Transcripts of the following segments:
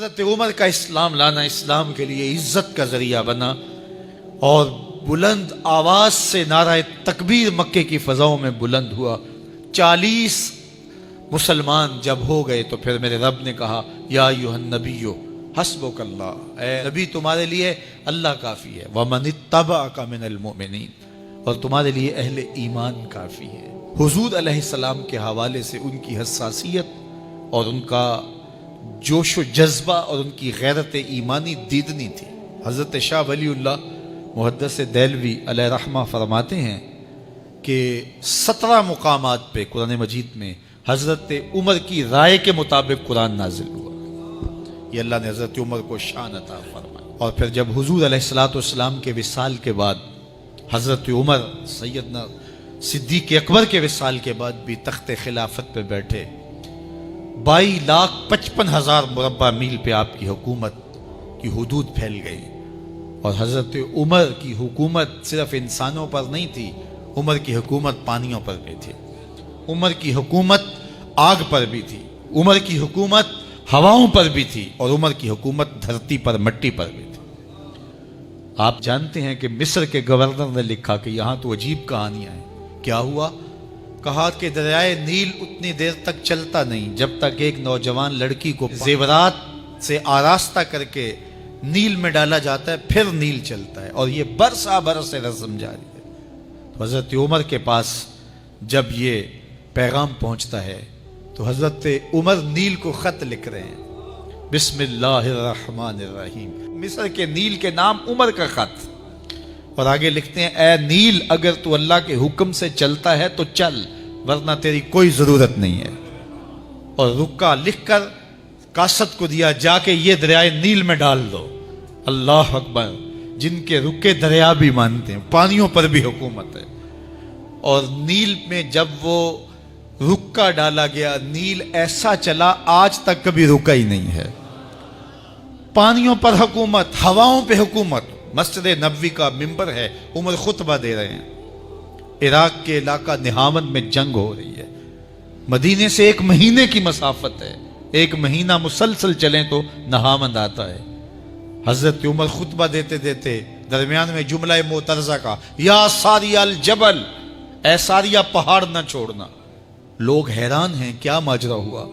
حضرت عمر کا اسلام لانا اسلام کے لیے عزت کا ذریعہ بنا، اور بلند آواز سے نعرہ تکبیر مکے کی فضاؤں میں بلند ہوا۔ 40 مسلمان جب ہو گئے تو پھر میرے رب نے کہا یا ایھا النبی حسبک اللہ، اے نبی تمہارے لیے اللہ کافی ہے، ومن اتبعک من المؤمنین، اور تمہارے لیے اہل ایمان کافی ہے۔ حضور علیہ السلام کے حوالے سے ان کی حساسیت اور ان کا جوش و جذبہ اور ان کی غیرت ایمانی دیدنی تھی۔ حضرت شاہ ولی اللہ محدث دہلوی علیہ رحمہ فرماتے ہیں کہ 17 مقامات پہ قرآن مجید میں حضرت عمر کی رائے کے مطابق قرآن نازل ہوا۔ یہ اللہ نے حضرت عمر کو شان عطا فرمائی۔ اور پھر جب حضور علیہ السلام کے وصال کے بعد حضرت عمر سیدنا صدیق اکبر کے وصال کے بعد بھی تخت خلافت پہ بیٹھے، 22,55,000 مربع میل پہ آپ کی حکومت کی حدود پھیل گئی، اور حضرت عمر کی حکومت صرف انسانوں پر نہیں تھی، عمر کی حکومت پانیوں پر بھی تھی، عمر کی حکومت آگ پر بھی تھی، عمر کی حکومت ہواؤں پر بھی تھی، اور عمر کی حکومت دھرتی پر مٹی پر بھی تھی۔ آپ جانتے ہیں کہ مصر کے گورنر نے لکھا کہ یہاں تو عجیب کہانیاں ہیں۔ کیا ہوا؟ کہا کہ دریائے نیل اتنی دیر تک چلتا نہیں جب تک ایک نوجوان لڑکی کو زیورات سے آراستہ کر کے نیل میں ڈالا جاتا ہے، پھر نیل چلتا ہے، اور یہ برسا برس رسم جاری ہے۔ تو حضرت عمر کے پاس جب یہ پیغام پہنچتا ہے تو حضرت عمر نیل کو خط لکھ رہے ہیں، بسم اللہ الرحمن الرحیم، مصر کے نیل کے نام عمر کا خط، اور آگے لکھتے ہیں اے نیل اگر تو اللہ کے حکم سے چلتا ہے تو چل، ورنہ تیری کوئی ضرورت نہیں ہے۔ اور رکا لکھ کر کاسد کو دیا، جا کے یہ دریائے نیل میں ڈال دو۔ اللہ اکبر، جن کے رکے دریا بھی مانتے ہیں، پانیوں پر بھی حکومت ہے۔ اور نیل میں جب وہ رکا ڈالا گیا، نیل ایسا چلا آج تک کبھی رکا ہی نہیں ہے۔ پانیوں پر حکومت، ہواؤں پہ حکومت۔ مسجد نبوی کا ممبر ہے، عمر خطبہ دے رہے ہیں، عراق کے علاقہ نہاون میں جنگ ہو رہی ہے، مدینے سے 1 مہینے کی مسافت ہے، 1 مہینہ مسلسل چلیں تو نہاون آتا ہے۔ حضرت عمر خطبہ دیتے دیتے درمیان میں جملہ معترضہ کا، یا ساریہ الجبل، اے ساریہ پہاڑ نہ چھوڑنا۔ لوگ حیران ہیں کیا ماجرا ہوا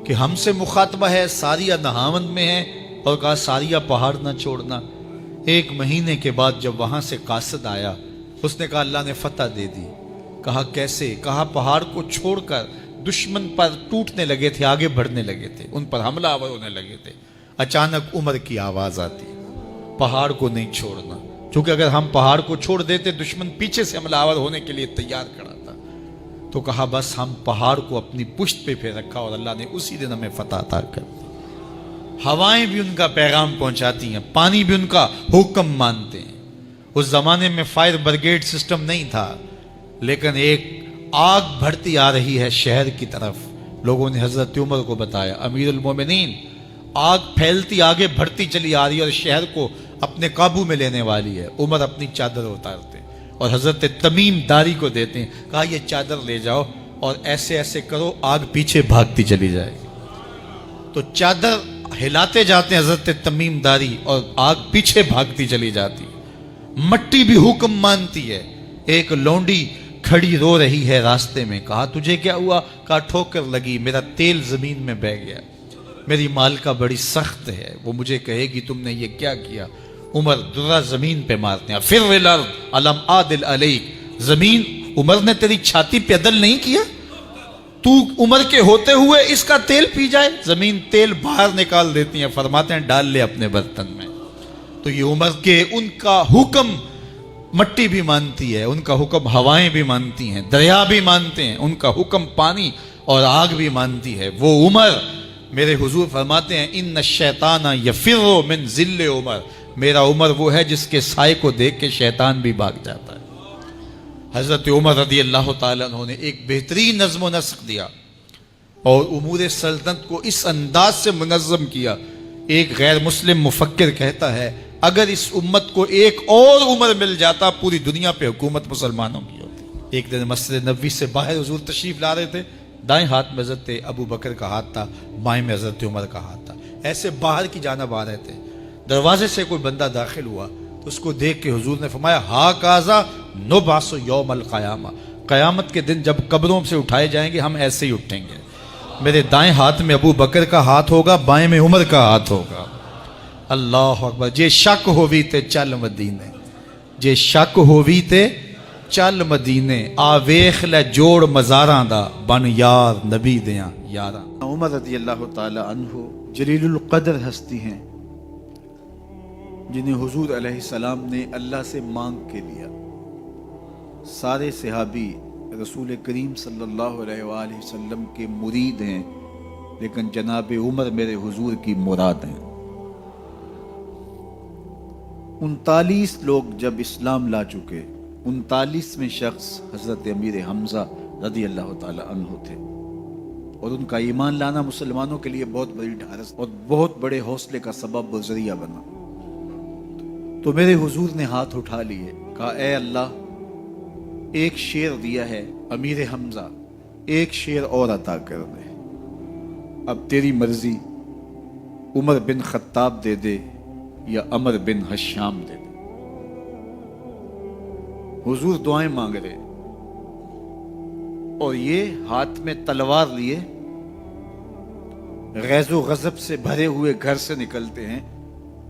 کہ ہم سے مخاطبہ ہے، ساریہ نہاون میں ہے، اور کہا ساریہ پہاڑ نہ چھوڑنا۔ 1 مہینے کے بعد جب وہاں سے قاصد آیا، اس نے کہا اللہ نے فتح دے دی۔ کہا کیسے؟ کہا پہاڑ کو چھوڑ کر دشمن پر ٹوٹنے لگے تھے، آگے بڑھنے لگے تھے، ان پر حملہ آور ہونے لگے تھے۔ اچانک عمر کی آواز آتی، پہاڑ کو نہیں چھوڑنا، کیونکہ اگر ہم پہاڑ کو چھوڑ دیتے دشمن پیچھے سے حملہ آور ہونے کے لیے تیار کھڑا تھا۔ تو کہا بس ہم پہاڑ کو اپنی پشت پہ پھیر رکھا، اور اللہ نے اسی دن ہمیں فتح عطا کر دی۔ ہوائیں بھی ان کا پیغام پہنچاتی ہیں، پانی بھی ان کا حکم مانتے ہیں۔ اس زمانے میں فائر بریگیڈ سسٹم نہیں تھا، لیکن ایک آگ بڑھتی آ رہی ہے شہر کی طرف۔ لوگوں نے حضرت عمر کو بتایا، امیر المومنین آگ پھیلتی آگے بڑھتی چلی آ رہی ہے اور شہر کو اپنے قابو میں لینے والی ہے۔ عمر اپنی چادر اتارتے ہیں اور حضرت تمیم داری کو دیتے ہیں، کہا یہ چادر لے جاؤ اور ایسے ایسے کرو، آگ پیچھے بھاگتی چلی جائے گی۔ تو چادر ہلاتے جاتے ہیں حضرت تمیم داری، اور آگ پیچھے بھاگتی چلی جاتی۔ مٹی بھی حکم مانتی ہے۔ ایک لونڈی کھڑی رو رہی ہے راستے میں، کہا تجھے کیا ہوا؟ کہا ٹھوکر لگی، میرا تیل زمین میں بہہ گیا، میری مالکہ بڑی سخت ہے، وہ مجھے کہے گی تم نے یہ کیا کیا۔ عمر درہ زمین پہ مارتے ہیں، فر الارض الم عادل علیک، زمین عمر نے تیری چھاتی پہ عدل نہیں کیا؟ تو عمر کے ہوتے ہوئے اس کا تیل پی جائے؟ زمین تیل باہر نکال دیتی ہیں، فرماتے ہیں ڈال لے اپنے برتن میں۔ تو یہ عمر کے ان کا حکم مٹی بھی مانتی ہے، ان کا حکم ہوائیں بھی مانتی ہیں، دریا بھی مانتے ہیں، ان کا حکم پانی اور آگ بھی مانتی ہے۔ وہ عمر، میرے حضور فرماتے ہیں ان الشیطان یفر من ذل عمر، میرا عمر وہ ہے جس کے سائے کو دیکھ کے شیطان بھی بھاگ جاتا ہے۔ حضرت عمر رضی اللہ تعالیٰ عنہ نے ایک بہترین نظم و نسق دیا اور امور سلطنت کو اس انداز سے منظم کیا۔ ایک غیر مسلم مفکر کہتا ہے اگر اس امت کو ایک اور عمر مل جاتا پوری دنیا پہ حکومت مسلمانوں کی ہوتی۔ ایک دن مسجد نبوی سے باہر حضور تشریف لا رہے تھے، دائیں ہاتھ میں حضرت ابو بکر کا ہاتھ تھا، بائیں میں حضرت عمر کا ہاتھ تھا۔ ایسے باہر کی جانب آ رہے تھے، دروازے سے کوئی بندہ داخل ہوا تو اس کو دیکھ کے حضور نے فرمایا ہا کازا نبعث یوم القیامہ، قیامت کے دن جب قبروں سے اٹھائے جائیں گے ہم ایسے ہی اٹھیں گے، میرے دائیں ہاتھ میں ابو بکر کا ہاتھ ہوگا، بائیں میں عمر کا ہاتھ ہوگا۔ اللہ اکبر۔ جے شک ہووی تے چل مدینے، جے شک ہووی تے چل مدینے، آ ویخ لے جوڑ مزاراں دا، بن یار نبی دیاں یاراں۔ عمر رضی اللہ تعالی عنہ جلیل القدر ہستی ہیں جنہیں حضور علیہ السلام نے اللہ سے مانگ کے لیا۔ سارے صحابی رسول کریم صلی اللہ علیہ وآلہ وسلم کے مرید ہیں، لیکن جناب عمر میرے حضور کی مراد ہیں۔ 39 لوگ جب اسلام لا چکے، 39ویں شخص حضرت امیر حمزہ رضی اللہ تعالی عنہ تھے، اور ان کا ایمان لانا مسلمانوں کے لیے بہت بڑی ڈھارس اور بہت بڑے حوصلے کا سبب و ذریعہ بنا۔ تو میرے حضور نے ہاتھ اٹھا لیے، کہا اے اللہ، ایک شیر دیا ہے امیر حمزہ، ایک شیر اور عطا کر دے، اب تیری مرضی، عمر بن خطاب دے دے یا عمر بن حشام دے دے۔ حضور دعائیں مانگ رہے اور یہ ہاتھ میں تلوار لیے غیظ و غضب سے بھرے ہوئے گھر سے نکلتے ہیں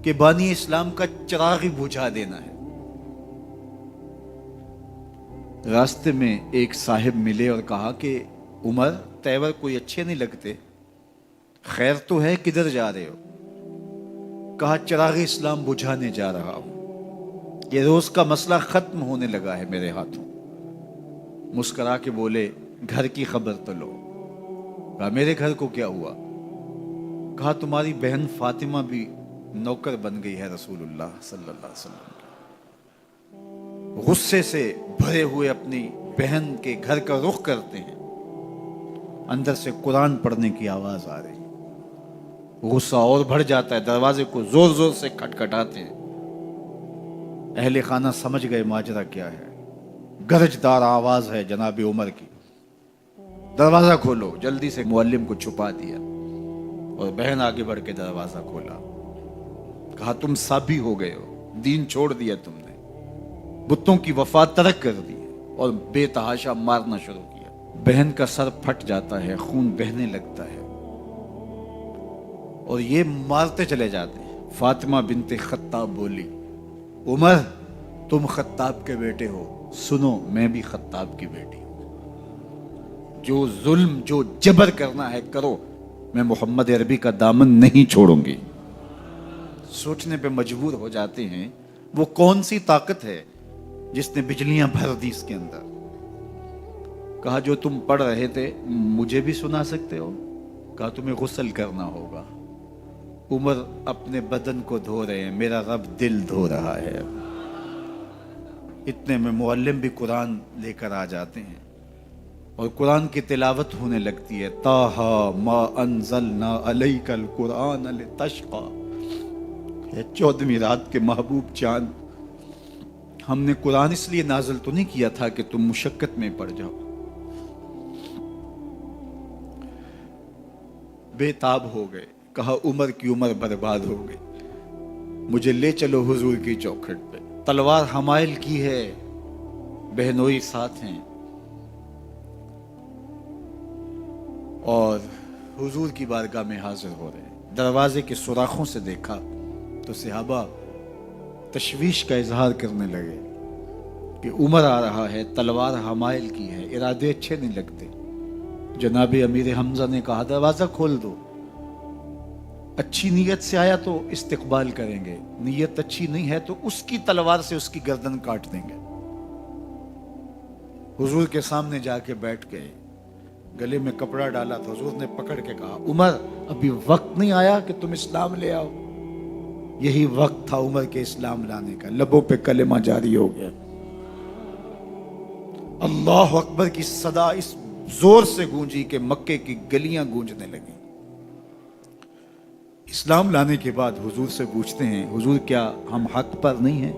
کہ بانی اسلام کا چراغ ہی بجھا دینا ہے۔ راستے میں ایک صاحب ملے اور کہا کہ عمر تیور کوئی اچھے نہیں لگتے، خیر تو ہے، کدھر جا رہے ہو؟ کہا چراغ اسلام بجھانے جا رہا ہوں، یہ روز کا مسئلہ ختم ہونے لگا ہے میرے ہاتھوں۔ مسکرا کے بولے گھر کی خبر تو لو۔ کہا میرے گھر کو کیا ہوا؟ کہا تمہاری بہن فاطمہ بھی نوکر بن گئی ہے رسول اللہ صلی اللہ علیہ وسلم کی۔ غصے سے بھرے ہوئے اپنی بہن کے گھر کا رخ کرتے ہیں، اندر سے قرآن پڑھنے کی آواز آ رہی، غصہ اور بڑھ جاتا ہے، دروازے کو زور زور سے کھٹکھٹاتے ہیں۔ اہل خانہ سمجھ گئے ماجرا کیا ہے، گرجدار آواز ہے جناب عمر کی، دروازہ کھولو۔ جلدی سے معلم کو چھپا دیا اور بہن آگے بڑھ کے دروازہ کھولا۔ کہا تم سابی ہو گئے ہو، دین چھوڑ دیا تم نے، بتوں کی وفا ترک کر دی اور بے تحاشا مارنا شروع کیا۔ بہن کا سر پھٹ جاتا ہے، خون بہنے لگتا ہے اور یہ مارتے چلے جاتے ہیں۔ فاطمہ بنت خطاب بولی عمر تم خطاب کے بیٹے ہو، سنو میں بھی خطاب کی بیٹی ہوں، جو ظلم جو جبر کرنا ہے کرو، میں محمد عربی کا دامن نہیں چھوڑوں گی۔ سوچنے پہ مجبور ہو جاتے ہیں وہ کون سی طاقت ہے جس نے بجلیاں بھر دی اس کے اندر۔ کہا جو تم پڑھ رہے تھے مجھے بھی سنا سکتے ہو؟ کہا تمہیں غسل کرنا ہوگا۔ عمر اپنے بدن کو دھو رہے ہیں، میرا رب دل دھو رہا ہے۔ اتنے میں معلم بھی قرآن لے کر آ جاتے ہیں اور قرآن کی تلاوت ہونے لگتی ہے۔ طٰہٰ ما انزلنا علیک القرآن لتشقیٰ، 14ویں رات کے محبوب چاند، ہم نے قرآن اس لیے نازل تو نہیں کیا تھا کہ تم مشقت میں پڑ جاؤ۔ بے تاب ہو گئے، کہا عمر کی عمر برباد ہو گئی، مجھے لے چلو حضور کی چوکھٹ پہ۔ تلوار حمائل کی ہے، بہنوئی ساتھ ہیں، اور حضور کی بارگاہ میں حاضر ہو رہے ہیں۔ دروازے کے سوراخوں سے دیکھا تو صحابہ تشویش کا اظہار کرنے لگے کہ عمر آ رہا ہے، تلوار حمائل کی ہے، ارادے اچھے نہیں لگتے۔ جناب امیر حمزہ نے کہا دروازہ کھول دو، اچھی نیت سے آیا تو استقبال کریں گے، نیت اچھی نہیں ہے تو اس کی تلوار سے اس کی گردن کاٹ دیں گے۔ حضور کے سامنے جا کے بیٹھ گئے، گلے میں کپڑا ڈالا تو حضور نے پکڑ کے کہا عمر ابھی وقت نہیں آیا کہ تم اسلام لے آؤ؟ یہی وقت تھا عمر کے اسلام لانے کا۔ لبوں پہ کلمہ جاری ہو گیا، اللہ اکبر کی صدا اس زور سے گونجی کہ مکے کی گلیاں گونجنے لگیں۔ اسلام لانے کے بعد حضور سے پوچھتے ہیں حضور کیا ہم حق پر نہیں ہیں؟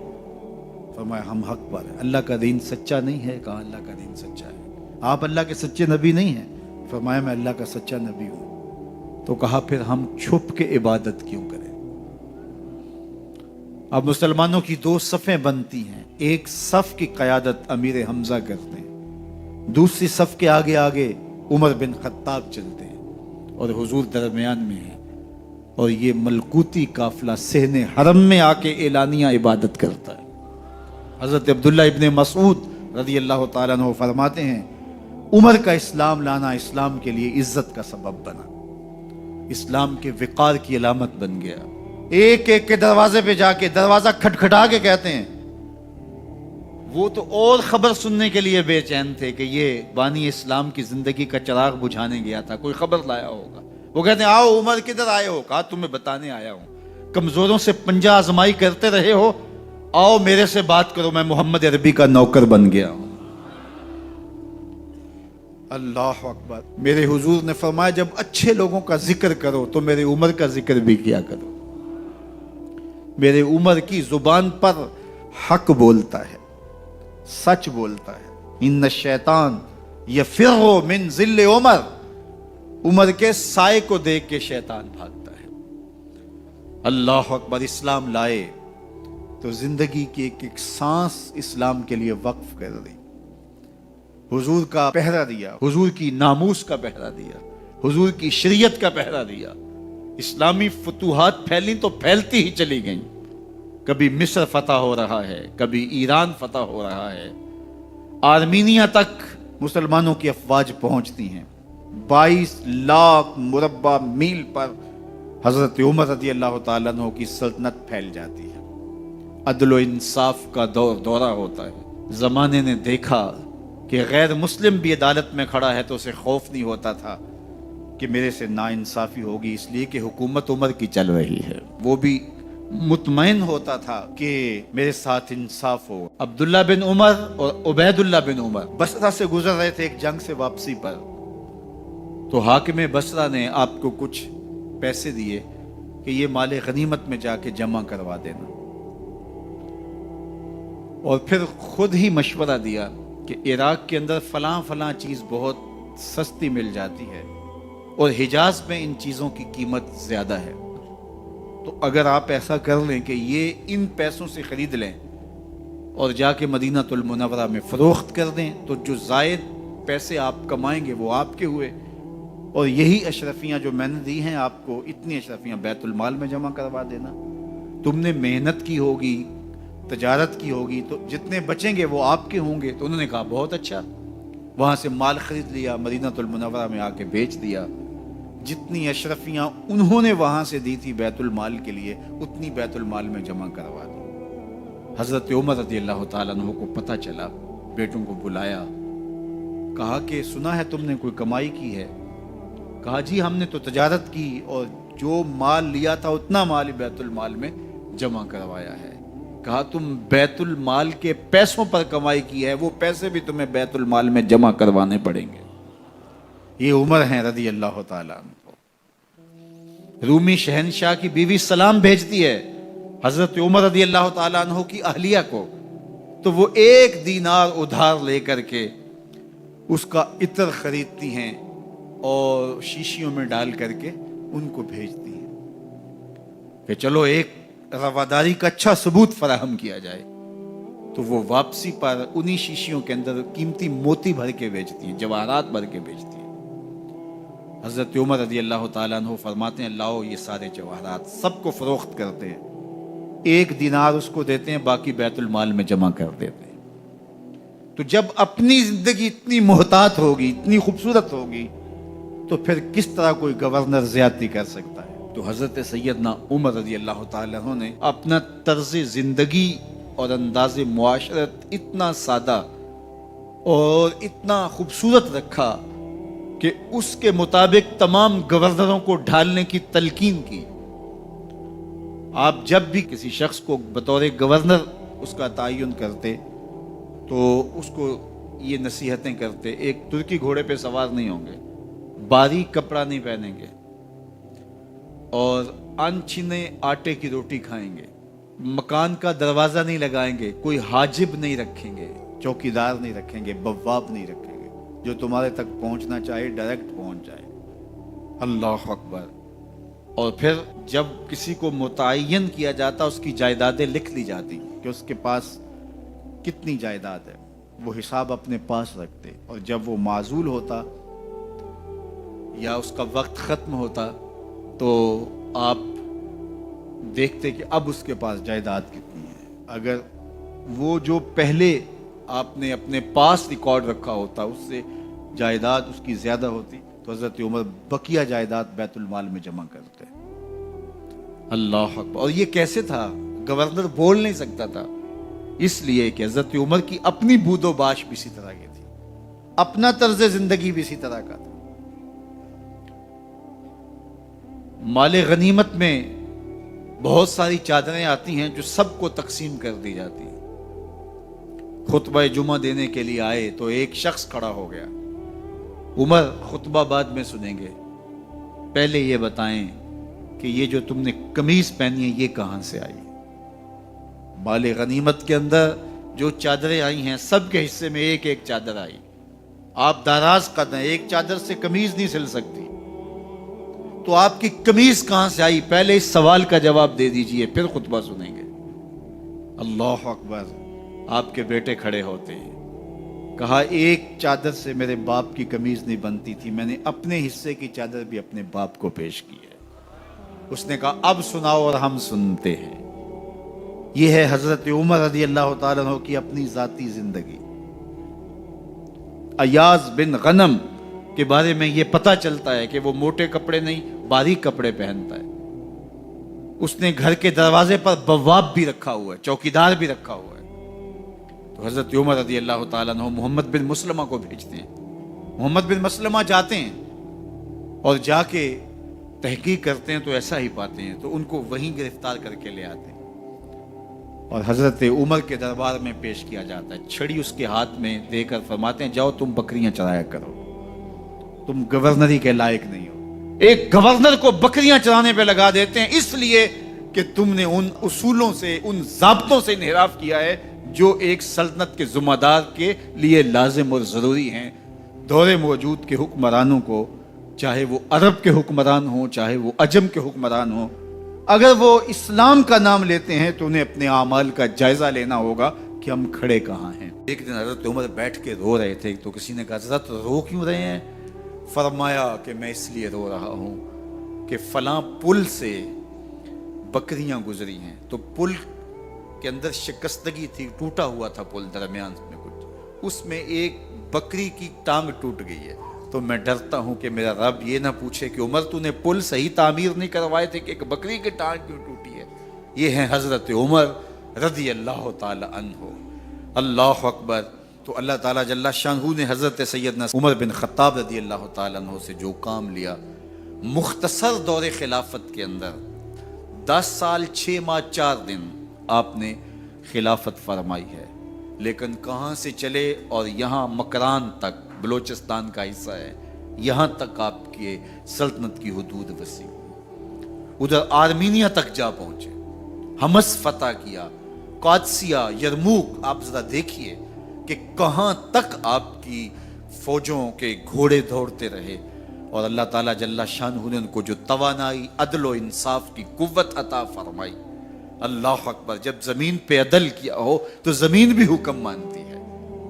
فرمایا ہم حق پر ہیں۔ اللہ کا دین سچا نہیں ہے؟ کہا اللہ کا دین سچا ہے۔ آپ اللہ کے سچے نبی نہیں ہیں؟ فرمایا میں اللہ کا سچا نبی ہوں۔ تو کہا پھر ہم چھپ کے عبادت کیوں کریں؟ اب مسلمانوں کی دو صفیں بنتی ہیں، ایک صف کی قیادت امیر حمزہ کرتے ہیں، دوسری صف کے آگے آگے عمر بن خطاب چلتے ہیں اور حضور درمیان میں ہیں، اور یہ ملکوتی قافلہ صحن حرم میں آ کے اعلانیہ عبادت کرتا ہے۔ حضرت عبداللہ ابن مسعود رضی اللہ تعالیٰ عنہ فرماتے ہیں عمر کا اسلام لانا اسلام کے لیے عزت کا سبب بنا، اسلام کے وقار کی علامت بن گیا۔ ایک ایک کے دروازے پہ جا کے دروازہ کھٹکھٹا کے کہتے ہیں، وہ تو اور خبر سننے کے لیے بے چین تھے کہ یہ بانی اسلام کی زندگی کا چراغ بجھانے گیا تھا، کوئی خبر لایا ہوگا۔ وہ کہتے ہیں آؤ عمر کدھر آئے ہو؟ کہا تمہیں بتانے آیا ہوں، کمزوروں سے پنجہ آزمائی کرتے رہے ہو، آؤ میرے سے بات کرو، میں محمد عربی کا نوکر بن گیا ہوں۔ اللہ اکبر۔ میرے حضور نے فرمایا جب اچھے لوگوں کا ذکر کرو تو میرے عمر کا ذکر بھی کیا کرو۔ میرے عمر کی زبان پر حق بولتا ہے، سچ بولتا ہے۔ ان الشیطان یفر من ظل عمر، عمر کے سائے کو دیکھ کے شیطان بھاگتا ہے۔ اللہ اکبر۔ اسلام لائے تو زندگی کی ایک ایک سانس اسلام کے لیے وقف کر دی، حضور کا پہرا دیا، حضور کی ناموس کا پہرا دیا، حضور کی شریعت کا پہرا دیا۔ اسلامی فتوحات پھیلی تو پھیلتی ہی چلی گئیں، کبھی مصر فتح ہو رہا ہے، کبھی ایران فتح ہو رہا ہے، آرمینیا تک مسلمانوں کی افواج پہنچتی ہیں۔ 22 لاکھ مربع میل پر حضرت عمر رضی اللہ تعالیٰ عنہ کی سلطنت پھیل جاتی ہے۔ عدل و انصاف کا دورہ ہوتا ہے۔ زمانے نے دیکھا کہ غیر مسلم بھی عدالت میں کھڑا ہے تو اسے خوف نہیں ہوتا تھا کہ میرے سے ناانصافی ہوگی، اس لیے کہ حکومت عمر کی چل رہی ہے۔ وہ بھی مطمئن ہوتا تھا کہ میرے ساتھ انصاف ہو۔ عبداللہ بن عمر اور عبید اللہ بن عمر بصرہ سے گزر رہے تھے ایک جنگ سے واپسی پر، تو حاکم بصرہ نے آپ کو کچھ پیسے دیے کہ یہ مال غنیمت میں جا کے جمع کروا دینا، اور پھر خود ہی مشورہ دیا کہ عراق کے اندر فلاں فلاں چیز بہت سستی مل جاتی ہے اور حجاز میں ان چیزوں کی قیمت زیادہ ہے، تو اگر آپ ایسا کر لیں کہ یہ ان پیسوں سے خرید لیں اور جا کے مدینہ المنورہ میں فروخت کر دیں تو جو زائد پیسے آپ کمائیں گے وہ آپ کے ہوئے، اور یہی اشرفیاں جو میں نے دی ہیں آپ کو، اتنی اشرفیاں بیت المال میں جمع کروا دینا۔ تم نے محنت کی ہوگی، تجارت کی ہوگی، تو جتنے بچیں گے وہ آپ کے ہوں گے۔ تو انہوں نے کہا بہت اچھا، وہاں سے مال خرید لیا، مدینہ المنورہ میں آ کے بیچ دیا۔ جتنی اشرفیاں انہوں نے وہاں سے دی تھی بیت المال کے لیے، اتنی بیت المال میں جمع کروا دی۔ حضرت عمر رضی اللہ تعالیٰ عنہ کو پتہ چلا، بیٹوں کو بلایا، کہا کہ سنا ہے تم نے کوئی کمائی کی ہے؟ کہا جی ہم نے تو تجارت کی اور جو مال لیا تھا اتنا مال بیت المال میں جمع کروایا ہے۔ کہا تم بیت المال کے پیسوں پر کمائی کی ہے، وہ پیسے بھی تمہیں بیت المال میں جمع کروانے پڑیں گے۔ یہ عمر ہیں رضی اللہ تعالیٰ عنہ۔ رومی شہنشاہ کی بیوی سلام بھیجتی ہے حضرت عمر رضی اللہ تعالیٰ عنہ کی اہلیہ کو، تو وہ 1 دینار ادھار لے کر کے اس کا عطر خریدتی ہیں اور شیشیوں میں ڈال کر کے ان کو بھیجتی ہیں کہ چلو ایک رواداری کا اچھا ثبوت فراہم کیا جائے۔ تو وہ واپسی پر انہی شیشیوں کے اندر قیمتی موتی بھر کے بیچتی ہیں، جواہرات بھر کے بیچتی ہیں۔ حضرت عمر رضی اللہ تعالیٰ عنہ فرماتے ہیں لاؤ یہ سارے جواہرات، سب کو فروخت کرتے ہیں، 1 دینار اس کو دیتے ہیں، باقی بیت المال میں جمع کر دیتے ہیں۔ تو جب اپنی زندگی اتنی محتاط ہوگی، اتنی خوبصورت ہوگی، تو پھر کس طرح کوئی گورنر زیادتی کر سکتا ہے؟ تو حضرت سیدنا عمر رضی اللہ تعالیٰ عنہ نے اپنا طرز زندگی اور انداز معاشرت اتنا سادہ اور اتنا خوبصورت رکھا کہ اس کے مطابق تمام گورنروں کو ڈھالنے کی تلقین کی۔ آپ جب بھی کسی شخص کو بطور گورنر اس کا تعین کرتے تو اس کو یہ نصیحتیں کرتے، ایک ترکی گھوڑے پہ سوار نہیں ہوں گے، باریک کپڑا نہیں پہنیں گے، اور انچھنے آٹے کی روٹی کھائیں گے، مکان کا دروازہ نہیں لگائیں گے، کوئی حاجب نہیں رکھیں گے، چوکیدار نہیں رکھیں گے، بواب نہیں رکھیں گے، جو تمہارے تک پہنچنا چاہے ڈائریکٹ پہنچ جائے۔ اللہ اکبر۔ اور پھر جب کسی کو متعین کیا جاتا اس کی جائیدادیں لکھ لی جاتی کہ اس کے پاس کتنی جائیداد ہے، وہ حساب اپنے پاس رکھتے، اور جب وہ معزول ہوتا یا اس کا وقت ختم ہوتا تو آپ دیکھتے کہ اب اس کے پاس جائیداد کتنی ہے۔ اگر وہ جو پہلے آپ نے اپنے پاس ریکارڈ رکھا ہوتا اس سے جائیداد اس کی زیادہ ہوتی تو حضرت عمر بقیہ جائیداد بیت المال میں جمع کرتے۔ اللہ اکبر! اور یہ کیسے تھا؟ گورنر بول نہیں سکتا تھا، اس لیے کہ حضرت عمر کی اپنی بود و باش بھی اسی طرح کی تھی، اپنا طرز زندگی بھی اسی طرح کا تھا۔ مال غنیمت میں بہت ساری چادریں آتی ہیں جو سب کو تقسیم کر دی جاتی ہیں۔ خطبہ جمعہ دینے کے لیے آئے تو ایک شخص کھڑا ہو گیا، عمر خطبہ بعد میں سنیں گے، پہلے یہ بتائیں کہ یہ جو تم نے قمیض پہنی ہے یہ کہاں سے آئی؟ مال غنیمت کے اندر جو چادریں آئی ہیں سب کے حصے میں ایک ایک چادر آئی، آپ دراز قد ہیں، ایک چادر سے قمیض نہیں سل سکتی، تو آپ کی قمیض کہاں سے آئی؟ پہلے اس سوال کا جواب دے دیجئے، پھر خطبہ سنیں گے۔ اللہ اکبر! آپ کے بیٹے کھڑے ہوتے ہیں، کہا ایک چادر سے میرے باپ کی قمیض نہیں بنتی تھی، میں نے اپنے حصے کی چادر بھی اپنے باپ کو پیش کی ہے۔ اس نے کہا اب سناؤ، اور ہم سنتے ہیں۔ یہ ہے حضرت عمر رضی اللہ تعالیٰ عنہ کی اپنی ذاتی زندگی۔ ایاز بن غنم کے بارے میں یہ پتہ چلتا ہے کہ وہ موٹے کپڑے نہیں باریک کپڑے پہنتا ہے۔ اس نے گھر کے دروازے پر بواب بھی رکھا ہوا ہے، چوکیدار بھی رکھا ہوا ہے۔ تو حضرت عمر رضی اللہ تعالیٰ عنہ محمد بن مسلمہ کو بھیجتے ہیں، محمد بن مسلمہ جاتے ہیں اور جا کے تحقیق کرتے ہیں تو ایسا ہی پاتے ہیں، تو ان کو وہیں گرفتار کر کے لے آتے ہیں اور حضرت عمر کے دربار میں پیش کیا جاتا ہے۔ چھڑی اس کے ہاتھ میں دے کر فرماتے ہیں جاؤ تم بکریاں چرایا کرو، تم گورنری کے لائق نہیں ہو۔ ایک گورنر کو بکریاں چرانے پہ لگا دیتے ہیں اس لیے کہ تم نے ان اصولوں سے، ان ضابطوں سے انحراف کیا ہے جو ایک سلطنت کے ذمہ دار کے لیے لازم اور ضروری ہیں۔ دور موجود کے حکمرانوں کو، چاہے وہ عرب کے حکمران ہوں چاہے وہ عجم کے حکمران ہوں، اگر وہ اسلام کا نام لیتے ہیں تو انہیں اپنے اعمال کا جائزہ لینا ہوگا کہ ہم کھڑے کہاں ہیں۔ ایک دن حضرت عمر بیٹھ کے رو رہے تھے تو کسی نے کہا حضرت رو کیوں رہے ہیں؟ فرمایا کہ میں اس لیے رو رہا ہوں کہ فلاں پل سے بکریاں گزری ہیں، تو پل کے اندر شکستگی تھی، ٹوٹا ہوا تھا پل درمیان میں کچھ، اس میں ایک بکری کی ٹانگ ٹوٹ گئی ہے، تو میں ڈرتا ہوں کہ میرا رب یہ نہ پوچھے کہ عمر تو نے پل صحیح تعمیر نہیں کروائے تھے کہ ایک بکری کی ٹانگ کیوں ٹوٹی ہے۔ یہ ہیں حضرت عمر رضی اللہ تعالی عنہ۔ اللہ اکبر! تو اللہ تعالیٰ جل شانہ نے حضرت سیدنا عمر بن خطاب رضی اللہ تعالیٰ عنہ سے جو کام لیا، مختصر دور خلافت کے اندر 10 سال 6 ماہ 4 دن آپ نے خلافت فرمائی ہے، لیکن کہاں سے چلے اور یہاں مکران تک، بلوچستان کا حصہ ہے، یہاں تک آپ کے سلطنت کی حدود وسیع، ادھر آرمینیا تک جا پہنچے، حمص فتح کیا، قادسیہ، یرموک، آپ ذرا دیکھیے کہ کہاں تک آپ کی فوجوں کے گھوڑے دوڑتے رہے، اور اللہ تعالیٰ جل شانہ نے ان کو جو توانائی، عدل و انصاف کی قوت عطا فرمائی۔ اللہ اکبر! جب زمین پہ عدل کیا ہو تو زمین بھی حکم مانتی ہے،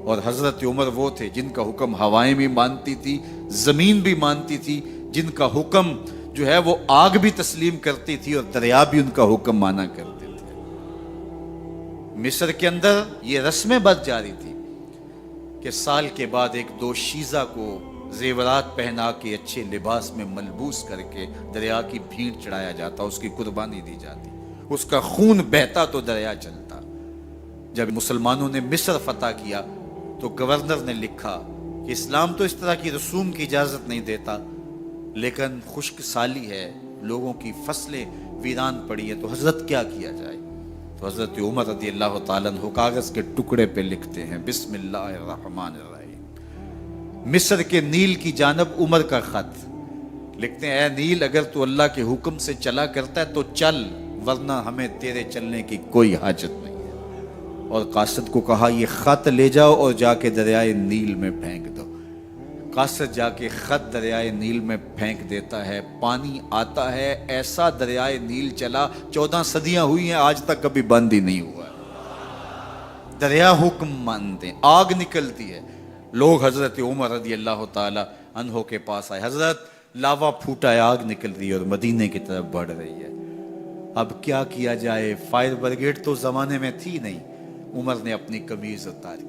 اور حضرت عمر وہ تھے جن کا حکم ہوائیں بھی مانتی تھی، زمین بھی مانتی تھی، جن کا حکم جو ہے وہ آگ بھی تسلیم کرتی تھی اور دریا بھی ان کا حکم مانا کرتے تھے۔ مصر کے اندر یہ رسمیں بد جاری تھی کہ سال کے بعد ایک دوشیزہ کو زیورات پہنا کے اچھے لباس میں ملبوس کر کے دریا کی بھیڑ چڑھایا جاتا، اس کی قربانی دی جاتی، اس کا خون بہتا تو دریا چلتا۔ جب مسلمانوں نے مصر فتح کیا تو گورنر نے لکھا کہ اسلام تو اس طرح کی رسوم کی اجازت نہیں دیتا، لیکن خشک سالی ہے، لوگوں کی فصلیں ویران پڑی ہیں، تو حضرت کیا کیا جائے؟ تو حضرت عمر رضی اللہ تعالیٰ عنہ کاغذ کے ٹکڑے پہ لکھتے ہیں بسم اللہ الرحمن الرحیم، مصر کے نیل کی جانب عمر کا خط لکھتے ہیں، اے نیل اگر تو اللہ کے حکم سے چلا کرتا ہے تو چل، ورنہ ہمیں تیرے چلنے کی کوئی حاجت نہیں ہے۔ اور قاصد کو کہا یہ خط لے جاؤ اور جا کے دریائے نیل میں پھینک دو۔ قاصد جا کے خط دریائے نیل میں پھینک دیتا ہے، پانی آتا ہے، ایسا دریائے نیل چلا 14 صدیاں ہوئی ہیں آج تک کبھی بند ہی نہیں ہوا۔ دریا حکم مانتے ہیں، آگ نکلتی ہے۔ لوگ حضرت عمر رضی اللہ تعالی عنہ کے پاس آئے، حضرت لاوا پھوٹا ہے، آگ نکل رہی ہے اور مدینے کی طرف بڑھ رہی ہے، اب کیا کیا جائے؟ فائر بریگیڈ تو زمانے میں تھی نہیں۔ عمر نے اپنی قمیض اتاری،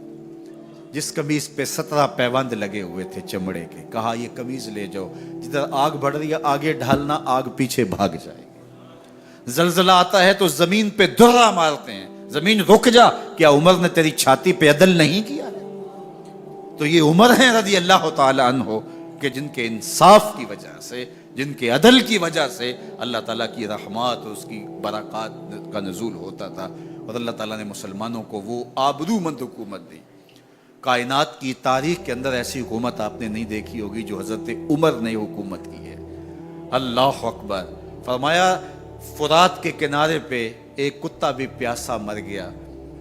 جس قمیض پہ 17 پیوند لگے ہوئے تھے چمڑے کے، کہا یہ قمیض لے جاؤ، جدھر آگ بڑھ رہی ہے آگے ڈھالنا، آگ پیچھے بھاگ جائے گی۔ زلزلہ آتا ہے تو زمین پہ درہ مارتے ہیں، زمین رک جا، کیا عمر نے تیری چھاتی پہ عدل نہیں کیا ہے؟ تو یہ عمر ہیں رضی اللہ تعالی عنہ کہ جن کے انصاف کی وجہ سے، جن کے عدل کی وجہ سے اللہ تعالیٰ کی رحمات اور اس کی برکات کا نزول ہوتا تھا، اور اللہ تعالیٰ نے مسلمانوں کو وہ آبرو مند حکومت دی۔ کائنات کی تاریخ کے اندر ایسی حکومت آپ نے نہیں دیکھی ہوگی جو حضرت عمر نے حکومت کی ہے۔ اللہ اکبر۔ فرمایا فرات کے کنارے پہ ایک کتا بھی پیاسا مر گیا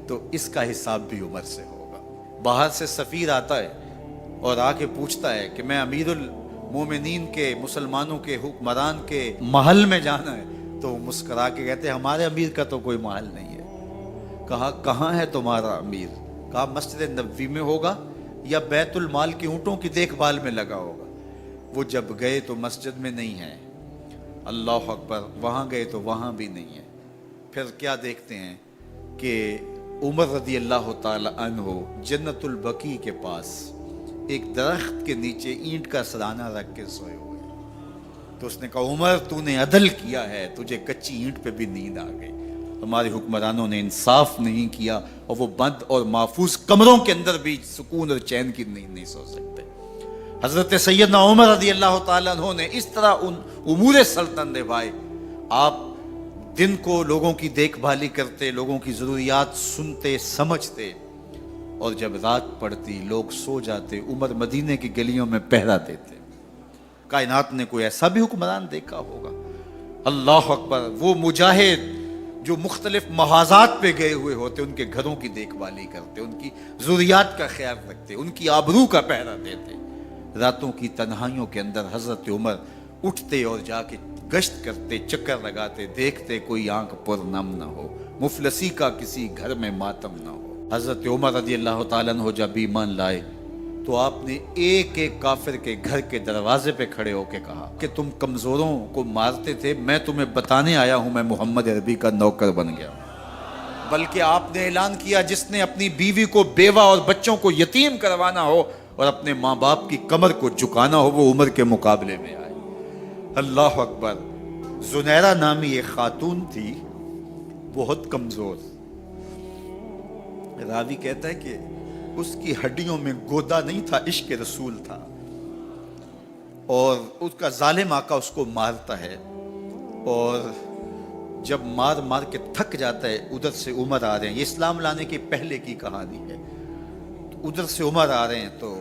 تو اس کا حساب بھی عمر سے ہوگا۔ باہر سے سفیر آتا ہے اور آ کے پوچھتا ہے کہ میں امیر المومنین کے، مسلمانوں کے حکمران کے محل میں جانا ہے، تو وہ مسکرا کے کہتے ہیں ہمارے امیر کا تو کوئی محل نہیں ہے۔ کہا کہاں ہے تمہارا امیر؟ کہا مسجد نبوی میں ہوگا یا بیت المال کے اونٹوں کی دیکھ بھال میں لگا ہوگا۔ وہ جب گئے تو مسجد میں نہیں ہے، اللہ اکبر، وہاں گئے تو وہاں بھی نہیں ہے۔ پھر کیا دیکھتے ہیں کہ عمر رضی اللہ تعالی عنہ جنت البقیع کے پاس ایک درخت کے نیچے اینٹ کا سرانہ رکھ کے سوئے ہوئے، تو اس نے کہا عمر تو نے عدل کیا ہے، تجھے کچی اینٹ پہ بھی نیند آ گئی۔ ہمارے حکمرانوں نے انصاف نہیں کیا اور وہ بند اور محفوظ کمروں کے اندر بھی سکون اور چین کی نیند نہیں سو سکتے۔ حضرت سیدنا عمر رضی اللہ تعالیٰ عنہ نے اس طرح ان امور سلطنت نبھائے۔ آپ دن کو لوگوں کی دیکھ بھالی کرتے، لوگوں کی ضروریات سنتے سمجھتے، اور جب رات پڑتی لوگ سو جاتے، عمر مدینے کی گلیوں میں پہرا دیتے۔ کائنات نے کوئی ایسا بھی حکمران دیکھا ہوگا؟ اللہ اکبر۔ وہ مجاہد جو مختلف محاذات پہ گئے ہوئے ہوتے، ان کے گھروں کی دیکھ بھالی کرتے، ان کی ضروریات کا خیال رکھتے، ان کی آبرو کا پہرا دیتے۔ راتوں کی تنہائیوں کے اندر حضرت عمر اٹھتے اور جا کے گشت کرتے، چکر لگاتے، دیکھتے کوئی آنکھ پر نم نہ ہو، مفلسی کا کسی گھر میں ماتم نہ ہو۔ حضرت عمر رضی اللہ تعالیٰ عنہ جب ایمان لائے تو آپ نے ایک ایک کافر کے گھر کے دروازے پہ کھڑے ہو کے کہا کہ تم کمزوروں کو مارتے تھے، میں تمہیں بتانے آیا ہوں میں محمد عربی کا نوکر بن گیا ہوں۔ بلکہ آپ نے اعلان کیا جس نے اپنی بیوی کو بیوہ اور بچوں کو یتیم کروانا ہو اور اپنے ماں باپ کی کمر کو جھکانا ہو، وہ عمر کے مقابلے میں آئے۔ اللہ اکبر۔ زنیرہ نامی ایک خاتون تھی، بہت کمزور۔ راوی کہتا ہے کہ اس کی ہڈیوں میں گودا نہیں تھا، عشق رسول تھا، اور اس کا ظالم آقا اس کو مارتا ہے، اور جب مار مار کے تھک جاتا ہے، ادھر سے عمر آ رہے ہیں، یہ اسلام لانے کے پہلے کی کہانی ہے، ادھر سے عمر آ رہے ہیں، تو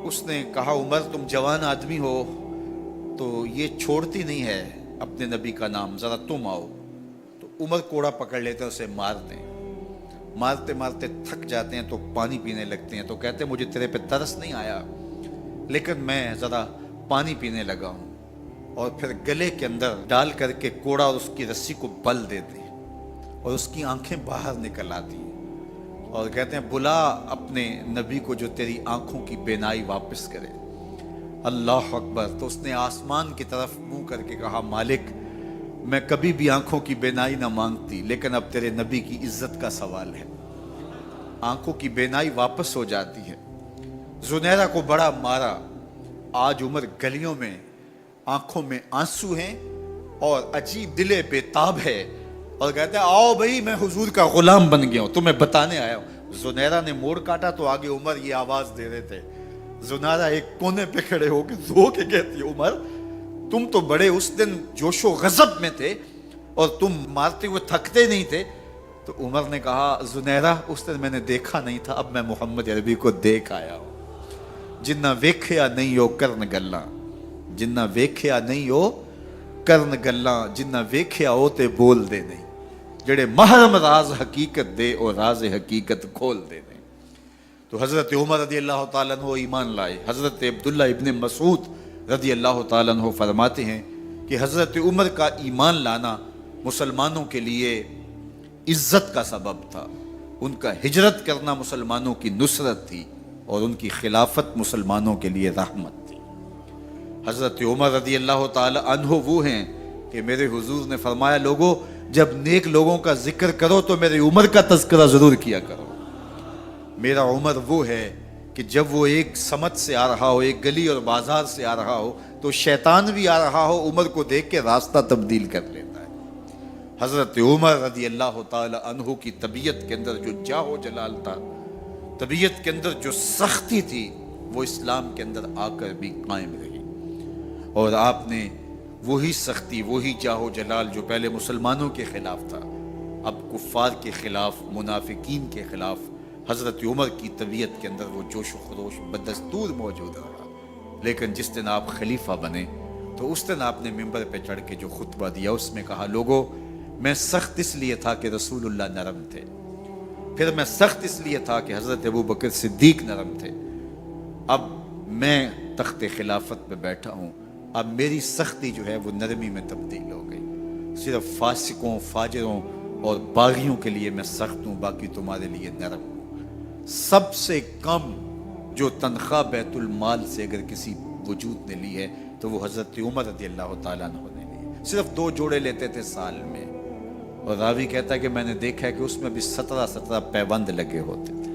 اس نے کہا عمر تم جوان آدمی ہو تو یہ چھوڑتی نہیں ہے اپنے نبی کا نام، ذرا تم آؤ۔ تو عمر کوڑا پکڑ لیتے ہیں، اسے مارتے ہیں، مارتے مارتے تھک جاتے ہیں تو پانی پینے لگتے ہیں، تو کہتے ہیں مجھے تیرے پہ ترس نہیں آیا لیکن میں ذرا پانی پینے لگا ہوں، اور پھر گلے کے اندر ڈال کر کے کوڑا اور اس کی رسی کو بل دیتے ہیں اور اس کی آنکھیں باہر نکل آتی ہیں، اور کہتے ہیں بلا اپنے نبی کو جو تیری آنکھوں کی بینائی واپس کرے۔ اللہ اکبر۔ تو اس نے آسمان کی طرف منہ کر کے کہا مالک میں کبھی بھی آنکھوں کی بینائی نہ مانگتی، لیکن اب تیرے نبی کی عزت کا سوال ہے۔ آنکھوں کی بینائی واپس ہو جاتی ہے۔ زنیرہ کو بڑا مارا۔ آج عمر گلیوں میں آنکھوں میں آنسو ہیں اور عجیب دل بے تاب ہے، اور کہتے ہیں آؤ بھائی میں حضور کا غلام بن گیا ہوں، تمہیں بتانے آیا ہوں۔ زنیرہ نے موڑ کاٹا تو آگے عمر یہ آواز دے رہے تھے۔ زنیرہ ایک کونے پہ کھڑے ہو کے رو کے کہتی عمر تم تو بڑے اس دن جوش و غضب میں تھے اور تم مارتے ہوئے تھکتے نہیں تھے۔ تو عمر نے کہا زنیرہ اس دن میں نے دیکھا نہیں تھا، اب میں محمد عربی کو دیکھ آیا ہوں۔ جنہ ویکھیا نہیں ہو کرن گلاں، جنہ ویکھیا نہیں ہو کرن گلاں، جنہ ویکھیا ہو تے بول دے نہیں، جڑے محرم راز حقیقت دے اور راز حقیقت کھول دے نہیں۔ تو حضرت عمر رضی اللہ تعالیٰ عنہ ایمان لائے. حضرت عبداللہ ابن مسعود رضی اللہ تعالیٰ عنہ فرماتے ہیں کہ حضرت عمر کا ایمان لانا مسلمانوں کے لیے عزت کا سبب تھا. ان کا ہجرت کرنا مسلمانوں کی نصرت تھی اور ان کی خلافت مسلمانوں کے لیے رحمت تھی. حضرت عمر رضی اللہ تعالی عنہ وہ ہیں کہ میرے حضور نے فرمایا لوگوں جب نیک لوگوں کا ذکر کرو تو میرے عمر کا تذکرہ ضرور کیا کرو. میرا عمر وہ ہے کہ جب وہ ایک سمت سے آ رہا ہو, ایک گلی اور بازار سے آ رہا ہو, تو شیطان بھی آ رہا ہو, عمر کو دیکھ کے راستہ تبدیل کر لیتا ہے. حضرت عمر رضی اللہ تعالی عنہ کی طبیعت کے اندر جو جاہ و جلال تھا, طبیعت کے اندر جو سختی تھی, وہ اسلام کے اندر آ کر بھی قائم رہی. اور آپ نے وہی سختی, وہی جاہ و جلال جو پہلے مسلمانوں کے خلاف تھا, اب کفار کے خلاف, منافقین کے خلاف, حضرت عمر کی طبیعت کے اندر وہ جوش و خروش بدستور موجود رہا. لیکن جس دن آپ خلیفہ بنے تو اس دن آپ نے ممبر پہ چڑھ کے جو خطبہ دیا اس میں کہا لوگوں میں سخت اس لیے تھا کہ رسول اللہ نرم تھے, پھر میں سخت اس لیے تھا کہ حضرت ابو بکر صدیق نرم تھے, اب میں تخت خلافت پہ بیٹھا ہوں, اب میری سختی جو ہے وہ نرمی میں تبدیل ہو گئی. صرف فاسقوں, فاجروں اور باغیوں کے لیے میں سخت ہوں, باقی تمہارے لیے نرم ہوں. سب سے کم جو تنخواہ بیت المال سے اگر کسی وجود نے لی ہے تو وہ حضرت عمر رضی اللہ تعالیٰ عنہ نے لی. صرف 2 جوڑے لیتے تھے سال میں, اور راوی کہتا ہے کہ میں نے دیکھا ہے کہ اس میں بھی 17 پیوند لگے ہوتے تھے.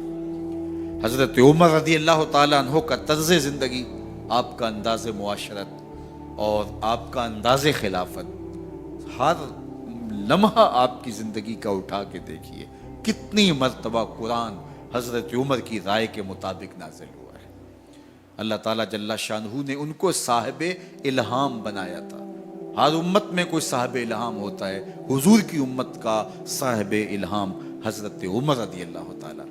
حضرت عمر رضی اللہ تعالیٰ عنہ کا طرز زندگی, آپ کا انداز معاشرت اور آپ کا انداز خلافت, ہر لمحہ آپ کی زندگی کا اٹھا کے دیکھیے کتنی مرتبہ قرآن حضرت عمر کی رائے کے مطابق نازل ہوا ہے. اللہ تعالیٰ جل شانہ نے ان کو صاحب الہام بنایا تھا. ہر امت میں کوئی صاحب الہام ہوتا ہے, حضور کی امت کا صاحب الہام حضرت عمر رضی اللہ تعالیٰ,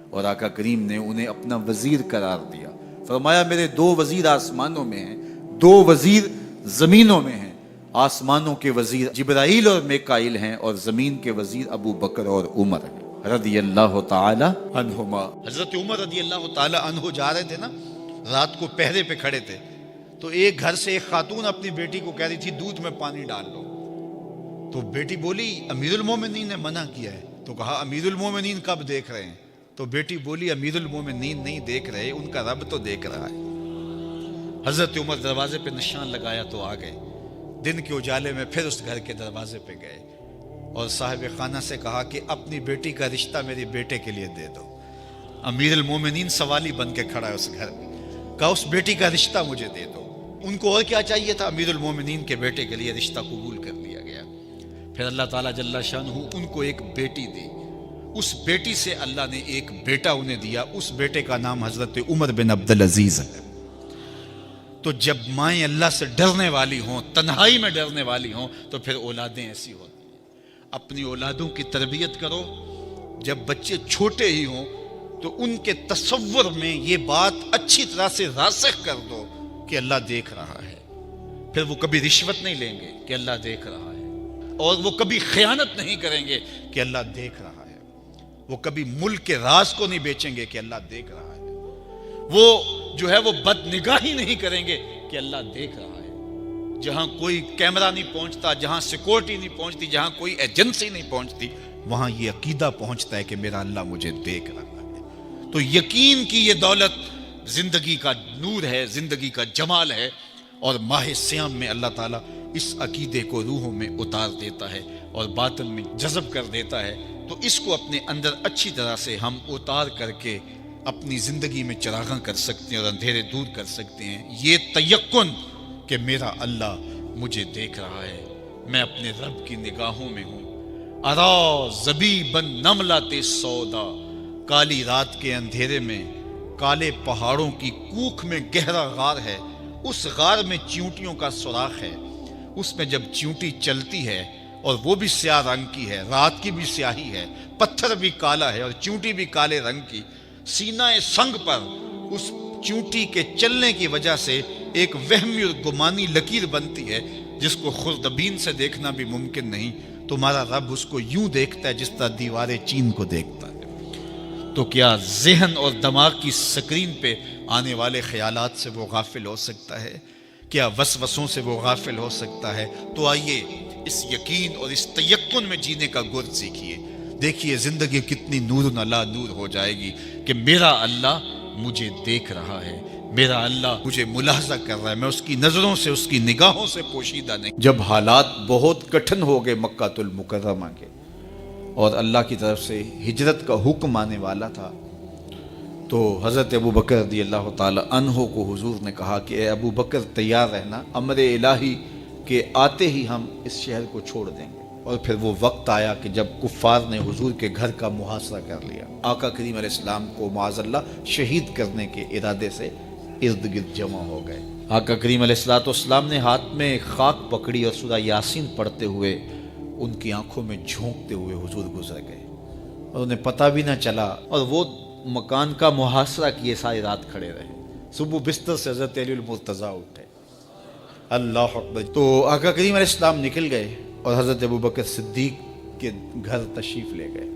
اور آقا کریم نے انہیں اپنا وزیر قرار دیا. فرمایا میرے 2 وزیر آسمانوں میں ہیں, 2 وزیر زمینوں میں ہیں. آسمانوں کے وزیر جبرائیل اور میکائیل ہیں, اور زمین کے وزیر ابو بکر اور عمر ہیں رضی اللہ تعالی عنہما. حضرت عمر رضی اللہ تعالی عنہ جا رہے تھے نا, رات کو پہرے پہ کھڑے تھے, تو ایک گھر سے ایک خاتون اپنی بیٹی کو کہہ رہی تھی دودھ میں پانی ڈال لو. تو بیٹی بولی امیر المومنین نے منع کیا ہے. تو کہا امیر المومنین کب دیکھ رہے ہیں؟ تو بیٹی بولی امیر المومنین نہیں دیکھ رہے, ان کا رب تو دیکھ رہا ہے. حضرت عمر دروازے پہ نشان لگایا تو آ گئے. دن کے اجالے میں پھر اس گھر کے دروازے پہ گئے اور صاحب خانہ سے کہا کہ اپنی بیٹی کا رشتہ میرے بیٹے کے لیے دے دو. امیر المومنین سوالی بن کے کھڑا ہے اس گھر میں, کہا اس بیٹی کا رشتہ مجھے دے دو. ان کو اور کیا چاہیے تھا, امیر المومنین کے بیٹے کے لیے رشتہ قبول کر لیا گیا. پھر اللہ تعالیٰ جل شانہ ان کو ایک بیٹی دی, اس بیٹی سے اللہ نے ایک بیٹا انہیں دیا. اس بیٹے کا نام حضرت عمر بن عبدالعزیز ہے. تو جب مائیں اللہ سے ڈرنے والی ہوں, تنہائی میں ڈرنے والی ہوں, تو پھر اولادیں ایسی ہوتی ہیں. اپنی اولادوں کی تربیت کرو, جب بچے چھوٹے ہی ہوں تو ان کے تصور میں یہ بات اچھی طرح سے راسخ کر دو کہ اللہ دیکھ رہا ہے. پھر وہ کبھی رشوت نہیں لیں گے کہ اللہ دیکھ رہا ہے, اور وہ کبھی خیانت نہیں کریں گے کہ اللہ دیکھ رہا ہے. وہ کبھی ملک کے راز کو نہیں بیچیں گے کہ اللہ دیکھ رہا ہے. وہ جو ہے وہ بد نگاہی نہیں کریں گے کہ اللہ دیکھ رہا ہے. جہاں کوئی کیمرہ نہیں پہنچتا, جہاں سیکورٹی نہیں پہنچتی, جہاں کوئی ایجنسی نہیں پہنچتی, وہاں یہ عقیدہ پہنچتا ہے کہ میرا اللہ مجھے دیکھ رہا ہے. تو یقین کی یہ دولت زندگی کا نور ہے, زندگی کا جمال ہے, اور ماہ سیام میں اللہ تعالیٰ اس عقیدے کو روحوں میں اتار دیتا ہے اور باطن میں جذب کر دیتا ہے. تو اس کو اپنے اندر اچھی طرح سے ہم اتار کر کے اپنی زندگی میں چراغاں کر سکتے ہیں اور اندھیرے دور کر سکتے ہیں. یہ تیقن کہ میرا اللہ مجھے دیکھ رہا ہے, میں اپنے رب کی نگاہوں میں ہوں. ارا زبیبن نملات سودا, کالی رات کے اندھیرے میں کالے پہاڑوں کی کوکھ میں گہرا غار ہے. اس غار میں چیونٹیوں کا سوراخ ہے. اس میں جب چیونٹی چلتی ہے, اور وہ بھی سیاہ رنگ کی ہے, رات کی بھی سیاہی ہے, پتھر بھی کالا ہے اور چیونٹی بھی کالے رنگ کی, سینہ سنگ پر اس چیونٹی کے چلنے کی وجہ سے ایک وہمی اور گمانی لکیر بنتی ہے جس کو خوردبین سے دیکھنا بھی ممکن نہیں. تمہارا رب اس کو یوں دیکھتا ہے جس طرح دیواریں چین کو دیکھتا ہے. تو کیا ذہن اور دماغ کی سکرین پہ آنے والے خیالات سے وہ غافل ہو سکتا ہے؟ کیا وسوسوں سے وہ غافل ہو سکتا ہے؟ تو آئیے اس یقین اور اس تیقن میں جینے کا گر سیکھیے. دیکھیے زندگی کتنی نور علی نور ہو جائے گی کہ میرا اللہ مجھے دیکھ رہا ہے، میرا اللہ مجھے ملاحظہ کر رہا ہے، میں اس کی نظروں سے، اس کی نگاہوں سے پوشیدہ نہیں. جب حالات بہت کٹھن ہو گئے مکہ المکرمہ کے اور اللہ کی طرف سے ہجرت کا حکم آنے والا تھا، تو حضرت ابو بکر رضی اللہ تعالی عنہ کو حضور نے کہا کہ اے ابو بکر تیار رہنا، امر الہی کے آتے ہی ہم اس شہر کو چھوڑ دیں گے. اور پھر وہ وقت آیا کہ جب کفار نے حضور کے گھر کا محاصرہ کر لیا. آقا کریم علیہ السلام کو معاذ اللہ شہید کرنے کے ارادے سے ارد گرد جمع ہو گئے. آقا کریم علیہ السلام نے ہاتھ میں خاک پکڑی اور سورہ یاسین پڑھتے ہوئے ان کی آنکھوں میں جھونکتے ہوئے حضور گزر گئے اور انہیں پتہ بھی نہ چلا، اور وہ مکان کا محاصرہ کیے ساری رات کھڑے رہے. صبح بستر سے حضرت علی المرتضیٰ اٹھے. اللہ اکبر. تو آقا کریم علیہ السلام نکل گئے اور حضرت ابو بکر صدیق کے گھر تشریف لے گئے.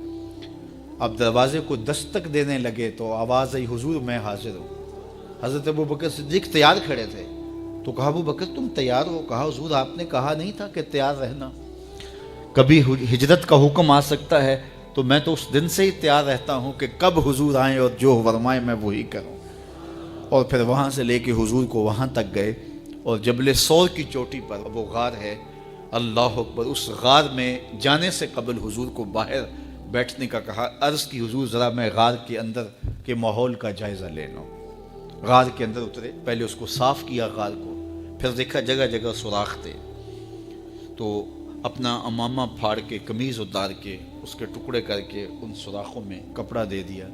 اب دروازے کو دستک دینے لگے تو آواز آئی، حضور میں حاضر ہوں. حضرت ابو بکر صدیق تیار کھڑے تھے. تو کہا ابو بکر تم تیار ہو؟ کہا حضور آپ نے کہا نہیں تھا کہ تیار رہنا، کبھی ہجرت کا حکم آ سکتا ہے تو میں تو اس دن سے ہی تیار رہتا ہوں کہ کب حضور آئیں اور جو فرمائیں میں وہی کروں. اور پھر وہاں سے لے کے حضور کو وہاں تک گئے اور جبل سور کی چوٹی پر وہ غار ہے، اللہ اکبر، اس غار میں جانے سے قبل حضور کو باہر بیٹھنے کا کہا. عرض کی حضور ذرا میں غار کے اندر کے ماحول کا جائزہ لے لوں. غار کے اندر اترے، پہلے اس کو صاف کیا غار کو، پھر دیکھا جگہ جگہ سوراخ تھے. تو اپنا امامہ پھاڑ کے، قمیض اتار کے، اس کے ٹکڑے کر کے ان سوراخوں میں کپڑا دے دیا.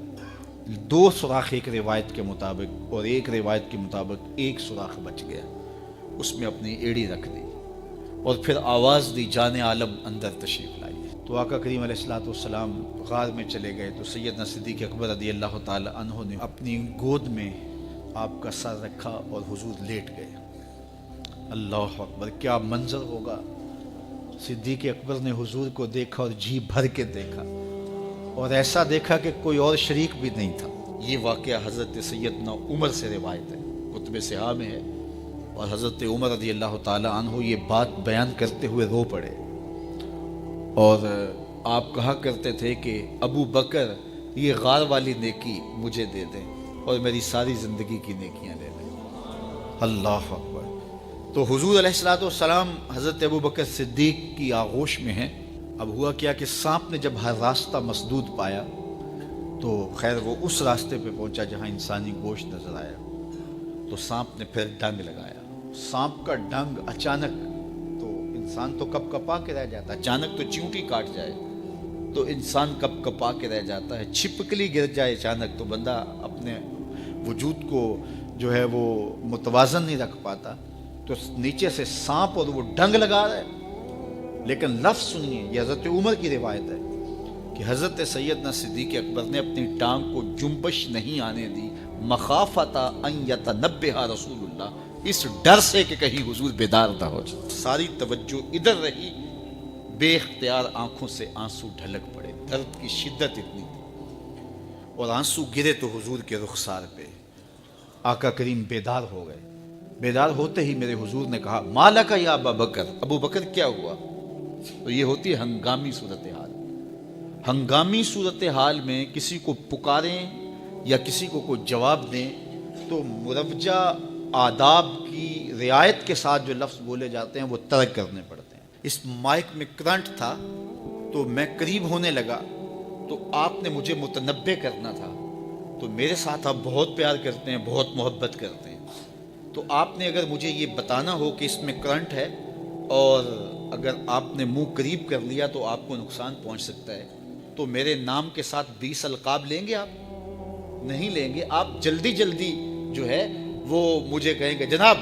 2 سوراخ ایک روایت کے مطابق اور ایک روایت کے مطابق 1 سوراخ بچ گیا، اس میں اپنی ایڑی رکھ دی اور پھر آواز دی جان عالم اندر تشریف لائی. تو آقا کریم علیہ السلام غار میں چلے گئے تو سیدنا صدیق اکبر رضی اللہ تعالی عنہ نے اپنی گود میں آپ کا سر رکھا اور حضور لیٹ گئے. اللہ اکبر، کیا منظر ہوگا. صدیق اکبر نے حضور کو دیکھا اور جی بھر کے دیکھا اور ایسا دیکھا کہ کوئی اور شریک بھی نہیں تھا. یہ واقعہ حضرت سیدنا عمر سے روایت ہے، کتب صحاح میں ہے. اور حضرت عمر رضی اللہ تعالی عنہ یہ بات بیان کرتے ہوئے رو پڑے اور آپ کہا کرتے تھے کہ ابو بکر یہ غار والی نیکی مجھے دے دیں اور میری ساری زندگی کی نیکیاں دے دیں. اللہ اکبر. تو حضور علیہ السلام حضرت ابو بکر صدیق کی آغوش میں ہیں. اب ہوا کیا کہ سانپ نے جب ہر راستہ مسدود پایا تو خیر وہ اس راستے پہ پہنچا جہاں انسانی گوشت نظر آیا. تو سانپ نے پھر ڈنگ لگایا. سانپ کا ڈنگ اچانک، تو انسان تو کپ کپا کے رہ جاتا ہے، اچانک تو چیونٹی کاٹ جائے تو انسان کپ کپا کے رہ جاتا ہے. چھپکلی گر جائے اچانک تو بندہ اپنے وجود کو جو ہے وہ متوازن نہیں رکھ پاتا. تو نیچے سے سانپ اور وہ ڈنگ لگا رہا ہے. لیکن لفظ سنیے، یہ حضرت عمر کی روایت ہے کہ حضرت سیدنا صدیق اکبر نے اپنی ٹانگ کو جنبش نہیں آنے دی، مخافت ان یتنبہ رسول اللہ، اس ڈر سے کہ کہیں حضور بیدار نہ ہو جائے. ساری توجہ ادھر رہی، بے اختیار آنکھوں سے آنسو ڈھلک پڑے. درد کی شدت اتنی تھی اور آنسو گرے تو حضور کے رخسار پہ. آقا کریم بیدار ہو گئے. بیدار ہوتے ہی میرے حضور نے کہا مالک یا ابا بکر، ابو بکر کیا ہوا؟ تو یہ ہوتی ہے ہنگامی صورتحال. ہنگامی صورتحال میں کسی کو پکاریں یا کسی کو کوئی جواب دیں تو مروجہ آداب کی رعایت کے ساتھ جو لفظ بولے جاتے ہیں وہ ترک کرنے پڑتے ہیں. اس مائک میں کرنٹ تھا تو میں قریب ہونے لگا تو آپ نے مجھے متنبہ کرنا تھا. تو میرے ساتھ آپ بہت پیار کرتے ہیں، بہت محبت کرتے ہیں، تو آپ نے اگر مجھے یہ بتانا ہو کہ اس میں کرنٹ ہے اور اگر آپ نے منہ قریب کر لیا تو آپ کو نقصان پہنچ سکتا ہے، تو میرے نام کے ساتھ 20 القاب لیں گے؟ آپ نہیں لیں گے. آپ جلدی جلدی جو ہے وہ مجھے کہیں گے جناب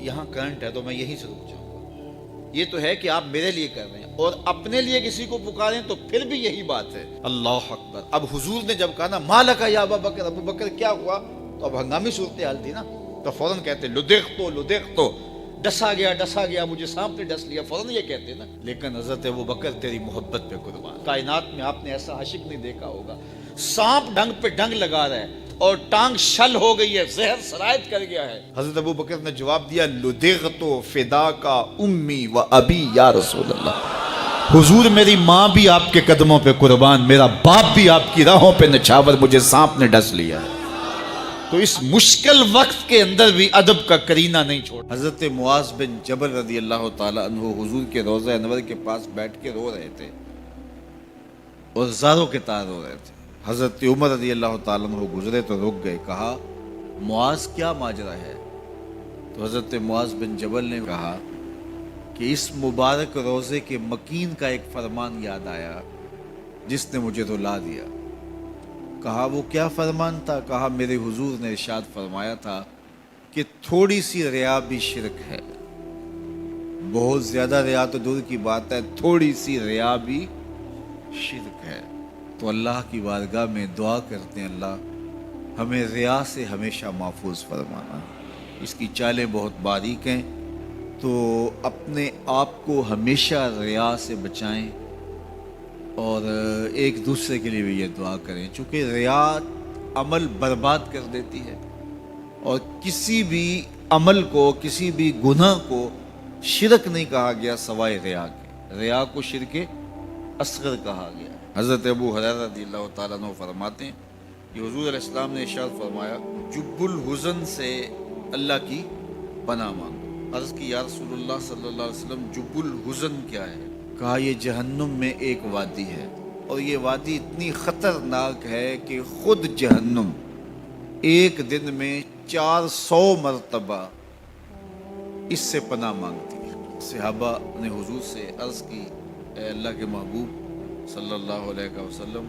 یہاں کرنٹ ہے، تو میں یہیں سے رک جاؤں گا. یہ تو ہے کہ آپ میرے لیے کر رہے ہیں، اور اپنے لیے کسی کو پکاریں تو پھر بھی یہی بات ہے. اللہ اکبر. اب حضور نے جب کہا نا مالک یا ابا بکر، ابو بکر کیا ہوا، تو اب ہنگامی صورتحال تھی نا، تو فوراً کہتے لدغتو لدغتو، ڈسا گیا مجھے سانپ نے ڈس لیا، فوراً یہ کہتے نا. لیکن حضرت ابوبکر تیری محبت پہ قربان، کائنات میں آپ نے ایسا عاشق نہیں دیکھا ہوگا. سانپ ڈنگ پہ ڈنگ لگا رہا ہے اور ٹانگ شل ہو گئی ہے، زہر سرایت کر گیا ہے. حضرت ابوبکر نے جواب دیا لدغت فداک امی و ابی یا رسول اللہ. حضور میری ماں بھی آپ کے قدموں پہ قربان، میرا باپ بھی آپ کی راہوں پہ نچھاور، مجھے سانپ نے ڈس لیا ہے. تو اس مشکل وقت کے اندر بھی ادب کا کرینہ نہیں چھوڑ. حضرت معاذ بن جبل رضی اللہ تعالی عنہ حضور کے روضہ انور کے پاس بیٹھ کے رو رہے تھے اور زاروں کے تار رو رہے تھے. حضرت عمر رضی اللہ تعالیٰ عنہ گزرے تو رک گئے، کہا معاذ کیا ماجرا ہے؟ تو حضرت معاذ بن جبل نے کہا کہ اس مبارک روزے کے مکین کا ایک فرمان یاد آیا جس نے مجھے رلا دیا. کہا وہ کیا فرمان تھا؟ کہا میرے حضور نے ارشاد فرمایا تھا کہ تھوڑی سی ریا بھی شرک ہے. بہت زیادہ ریا تو دور کی بات ہے، تھوڑی سی ریا بھی شرک ہے. تو اللہ کی بارگاہ میں دعا کرتے ہیں اللہ ہمیں ریا سے ہمیشہ محفوظ فرمانا. اس کی چالیں بہت باریک ہیں، تو اپنے آپ کو ہمیشہ ریا سے بچائیں اور ایک دوسرے کے لیے بھی یہ دعا کریں، چونکہ ریا عمل برباد کر دیتی ہے اور کسی بھی عمل کو، کسی بھی گناہ کو شرک نہیں کہا گیا سوائے ریا کے. ریا کو شرک اصغر کہا گیا. حضرت ابو ہریرہ رضی اللہ تعالیٰ عنہ فرماتے ہیں کہ حضور علیہ السلام نے ارشاد فرمایا جب الحزن سے اللہ کی پناہ مانگو. عرض کی یا رسول اللہ صلی اللہ علیہ وسلم جب الحزن کیا ہے؟ کہا یہ جہنم میں ایک وادی ہے اور یہ وادی اتنی خطرناک ہے کہ خود جہنم ایک دن میں 400 مرتبہ اس سے پناہ مانگتی ہے. صحابہ نے حضور سے عرض کی اے اللہ کے محبوب صلی اللہ علیہ وسلم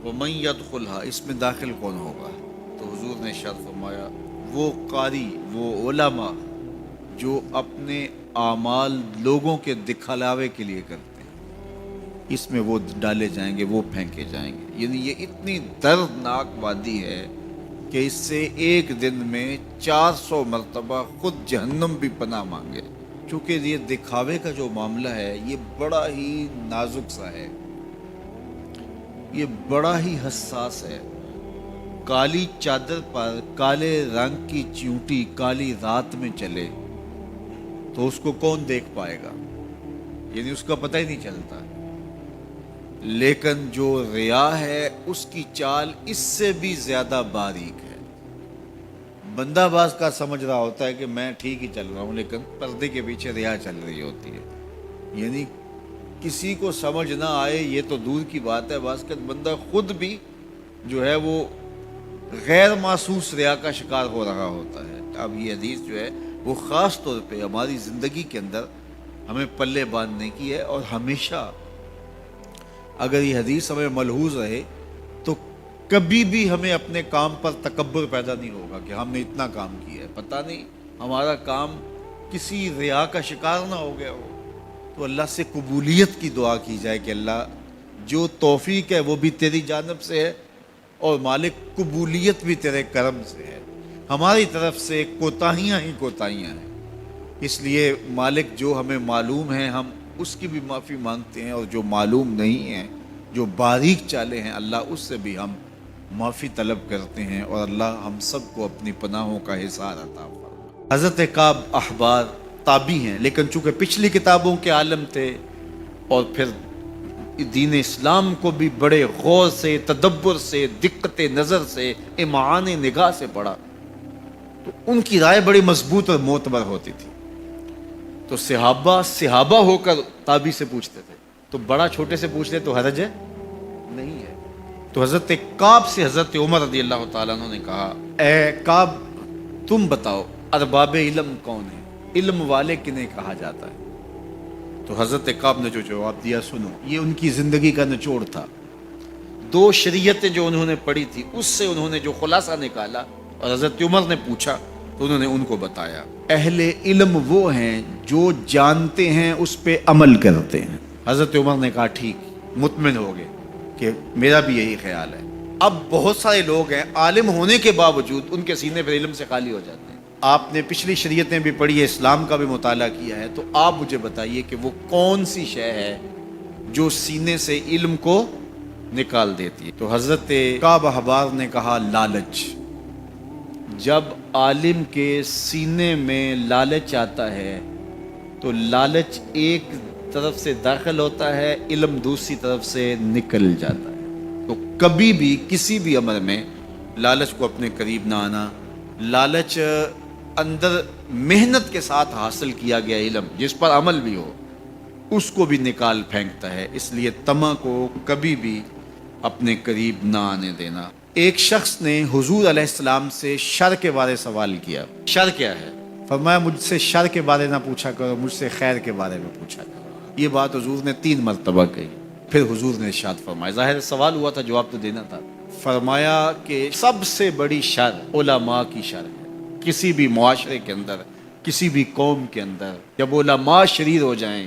وَمَن يَدْخُلْهَا، اس میں داخل کون ہوگا؟ تو حضور نے ارشاد فرمایا وہ قاری، وہ علماء جو اپنے اعمال لوگوں کے دکھلاوے کے لیے کرتے ہیں، اس میں وہ ڈالے جائیں گے، وہ پھینکے جائیں گے. یعنی یہ اتنی دردناک وادی ہے کہ اس سے ایک دن میں 400 مرتبہ خود جہنم بھی پناہ مانگے. چونکہ یہ دکھاوے کا جو معاملہ ہے یہ بڑا ہی نازک سا ہے، یہ بڑا ہی حساس ہے. کالی چادر پر کالے رنگ کی چیونٹی کالی رات میں چلے تو اس کو کون دیکھ پائے گا؟ یعنی اس کا پتہ ہی نہیں چلتا. لیکن جو ریا ہے اس کی چال اس سے بھی زیادہ باریک ہے. بندہ باز کا سمجھ رہا ہوتا ہے کہ میں ٹھیک ہی چل رہا ہوں، لیکن پردے کے پیچھے ریا چل رہی ہوتی ہے. یعنی کسی کو سمجھ نہ آئے یہ تو دور کی بات ہے، بعض کا بندہ خود بھی جو ہے وہ غیر محسوس ریا کا شکار ہو رہا ہوتا ہے. اب یہ حدیث جو ہے وہ خاص طور پہ ہماری زندگی کے اندر ہمیں پلے باندھنے کی ہے، اور ہمیشہ اگر یہ حدیث ہمیں ملحوظ رہے تو کبھی بھی ہمیں اپنے کام پر تکبر پیدا نہیں ہوگا کہ ہم نے اتنا کام کیا ہے، پتہ نہیں ہمارا کام کسی ریا کا شکار نہ ہو گیا ہو. تو اللہ سے قبولیت کی دعا کی جائے کہ اللہ جو توفیق ہے وہ بھی تیری جانب سے ہے اور مالک قبولیت بھی تیرے کرم سے ہے. ہماری طرف سے کوتاہیاں ہی کوتاہیاں ہیں، اس لیے مالک جو ہمیں معلوم ہے ہم اس کی بھی معافی مانگتے ہیں، اور جو معلوم نہیں ہیں، جو باریک چالیں ہیں، اللہ اس سے بھی ہم معافی طلب کرتے ہیں، اور اللہ ہم سب کو اپنی پناہوں کا حصار عطا فرمائے. حضرت کعب احبار تابعی ہیں، لیکن چونکہ پچھلی کتابوں کے عالم تھے اور پھر دین اسلام کو بھی بڑے غور سے، تدبر سے، دقت نظر سے، امعان نگاہ سے پڑھا، تو ان کی رائے بڑی مضبوط اور معتبر ہوتی تھی. تو صحابہ ہو کر تابعی سے پوچھتے تھے، تو بڑا چھوٹے سے پوچھ لے تو حرج ہے نہیں ہے. تو حضرت کعب سے حضرت عمر رضی اللہ تعالیٰ عنہ نے کہا اے کعب تم بتاؤ ارباب علم کون ہیں، علم والے کنہیں کہا جاتا ہے؟ تو حضرت کعب نے جو جواب دیا سنو، یہ ان کی زندگی کا نچوڑ تھا. 2 شریعتیں جو انہوں نے پڑھی تھی اس سے انہوں نے جو خلاصہ نکالا، اور حضرت عمر نے پوچھا تو انہوں نے ان کو بتایا. اہل علم وہ ہیں جو جانتے ہیں اس پہ عمل کرتے ہیں. حضرت عمر نے کہا ٹھیک، مطمئن ہو گئے کہ میرا بھی یہی خیال ہے. اب بہت سارے لوگ ہیں عالم ہونے کے باوجود ان کے سینے پہ علم سے خالی ہو جاتے ہیں. آپ نے پچھلی شریعتیں بھی پڑھی ہے، اسلام کا بھی مطالعہ کیا ہے، تو آپ مجھے بتائیے کہ وہ کون سی شے ہے جو سینے سے علم کو نکال دیتی ہے؟ تو حضرت کعب احبار نے کہا لالچ۔ جب عالم کے سینے میں لالچ آتا ہے تو لالچ ایک طرف سے داخل ہوتا ہے، علم دوسری طرف سے نکل جاتا ہے۔ تو کبھی بھی کسی بھی امر میں لالچ کو اپنے قریب نہ آنا۔ لالچ اندر محنت کے ساتھ حاصل کیا گیا علم جس پر عمل بھی ہو اس کو بھی نکال پھینکتا ہے، اس لیے طمع کو کبھی بھی اپنے قریب نہ آنے دینا۔ ایک شخص نے حضور علیہ السلام سے شر کے بارے سوال کیا، شر کیا ہے؟ فرمایا مجھ سے شر کے بارے نہ پوچھا کرو، مجھ سے خیر کے بارے میں پوچھا کرو۔ یہ بات حضور نے 3 مرتبہ کہی، پھر حضور نے ارشاد فرمایا، ظاہر سوال ہوا تھا جواب تو دینا تھا، فرمایا کہ سب سے بڑی شر علماء کی شر ہے۔ کسی بھی معاشرے کے اندر، کسی بھی قوم کے اندر جب علماء شریر ہو جائیں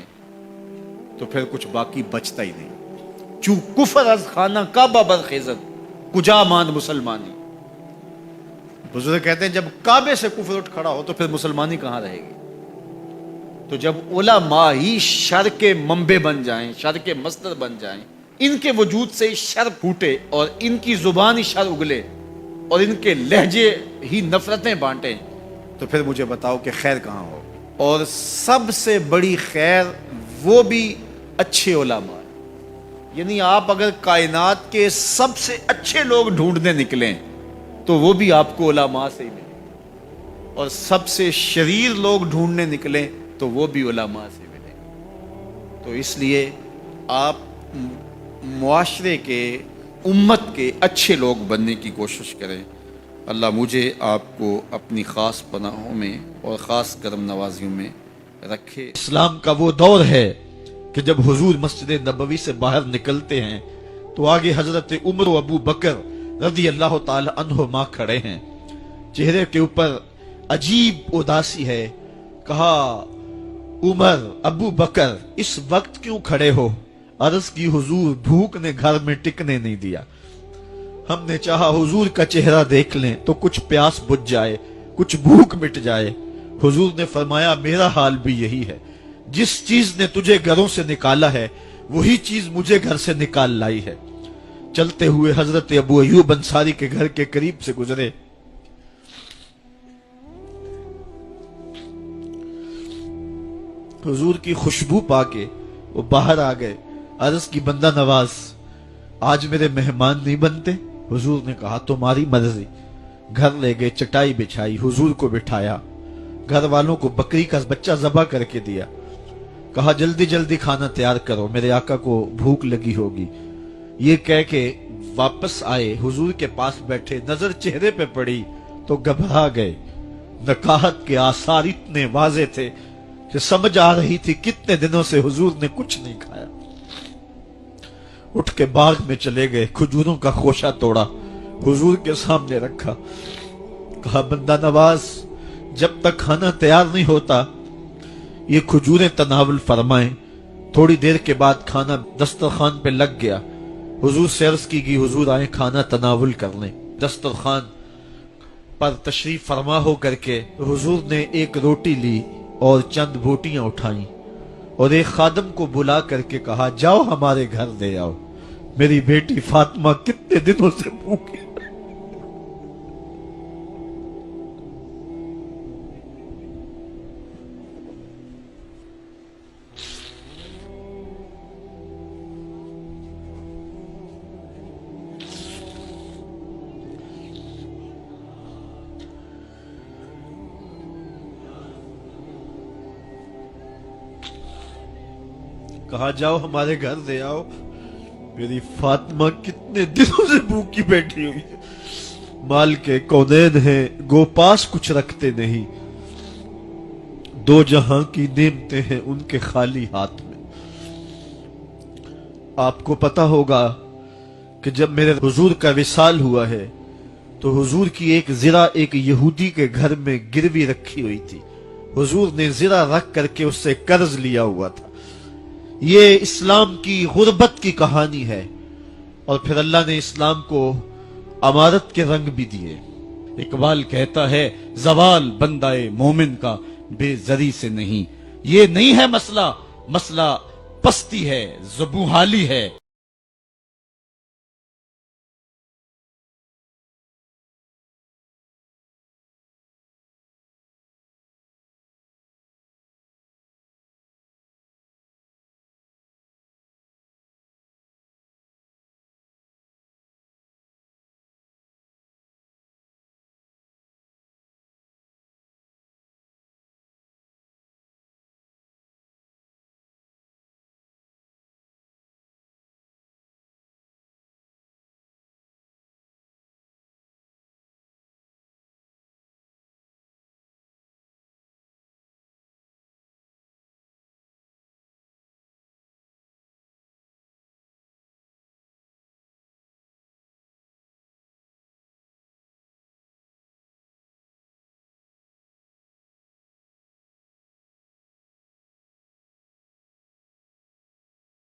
تو پھر کچھ باقی بچتا ہی نہیں۔ چوں کفر از خانہ کعبہ برخیزت کجا ماند مسلمانی۔ بزرگ کہتے ہیں جب کعبے سے کفر اٹھ کھڑا ہو تو پھر مسلمانی کہاں رہے گی؟ تو جب علماء ہی شر کے منبع بن جائیں، شر کے مصدر بن جائیں، ان کے وجود سے شر پھوٹے اور ان کی زبان ہی شر اگلے اور ان کے لہجے ہی نفرتیں بانٹیں، تو پھر مجھے بتاؤ کہ خیر کہاں ہو؟ اور سب سے بڑی خیر وہ بھی اچھے علماء، یعنی آپ اگر کائنات کے سب سے اچھے لوگ ڈھونڈنے نکلیں تو وہ بھی آپ کو علماء سے ہی ملیں، اور سب سے شریر لوگ ڈھونڈنے نکلیں تو وہ بھی علماء سے ملیں۔ تو اس لیے آپ معاشرے کے، امت کے اچھے لوگ بننے کی کوشش کریں۔ اللہ مجھے آپ کو اپنی خاص پناہوں میں اور خاص کرم نوازیوں میں رکھے۔ اسلام کا وہ دور ہے کہ جب حضور مسجد نبوی سے باہر نکلتے ہیں تو آگے حضرت عمر و ابو بکر رضی اللہ تعالی عنہما کھڑے ہیں، چہرے کے اوپر عجیب اداسی ہے۔ کہا عمر، ابو بکر اس وقت کیوں کھڑے ہو؟ عرض کی حضور بھوک نے گھر میں ٹکنے نہیں دیا، ہم نے چاہا حضور کا چہرہ دیکھ لیں تو کچھ پیاس بجھ جائے، کچھ بھوک مٹ جائے۔ حضور نے فرمایا میرا حال بھی یہی ہے، جس چیز نے تجھے گھروں سے نکالا ہے وہی چیز مجھے گھر سے نکال لائی ہے۔ چلتے ہوئے حضرت ابو ایوب انصاری کے گھر کے قریب سے گزرے، حضور کی خوشبو پا کے وہ باہر آ گئے۔ عرض کی بندہ نواز آج میرے مہمان نہیں بنتے؟ حضور نے کہا تمہاری مرضی۔ گھر لے گئے، چٹائی بچھائی، حضور کو بٹھایا، گھر والوں کو بکری کا بچہ ذبح کر کے دیا، کہا جلدی جلدی کھانا تیار کرو، میرے آقا کو بھوک لگی ہوگی۔ یہ کہہ کے واپس آئے، حضور کے پاس بیٹھے، نظر چہرے پہ پڑی تو گھبرا گئے۔ نکاحت کے آثار اتنے واضح تھے کہ سمجھ آ رہی تھی کتنے دنوں سے حضور نے کچھ نہیں کھایا۔ اٹھ کے باغ میں چلے گئے، کھجوروں کا خوشہ توڑا، حضور کے سامنے رکھا، کہا بندہ نواز جب تک کھانا تیار نہیں ہوتا یہ کھجوریں تناول فرمائیں۔ تھوڑی دیر کے بعد کھانا دسترخوان پہ لگ گیا، حضور سے عرض کی گئی حضور آئیں کھانا تناول کر لیں۔ دسترخوان پر تشریف فرما ہو کر کے حضور نے ایک روٹی لی اور چند بوٹیاں اٹھائیں اور ایک خادم کو بلا کر کے کہا جاؤ ہمارے گھر دے آؤ، میری بیٹی فاطمہ کتنے دنوں سے بھوکی۔ کہا جاؤ ہمارے گھر دے آؤ، میری فاطمہ کتنے دنوں سے بھوکی بیٹھی ہوئی ہے۔ مال کے کونین ہیں گو پاس کچھ رکھتے نہیں، دو جہاں کی نعمتیں ہیں ان کے خالی ہاتھ میں۔ آپ کو پتا ہوگا کہ جب میرے حضور کا وصال ہوا ہے تو حضور کی ایک زرہ ایک یہودی کے گھر میں گروی رکھی ہوئی تھی، حضور نے زرہ رکھ کر کے اس سے قرض لیا ہوا تھا۔ یہ اسلام کی غربت کی کہانی ہے، اور پھر اللہ نے اسلام کو امارت کے رنگ بھی دیے۔ اقبال کہتا ہے زوال بندائے مومن کا بے زری سے نہیں. یہ نہیں ہے مسئلہ، مسئلہ پستی ہے، زبوں حالی ہے.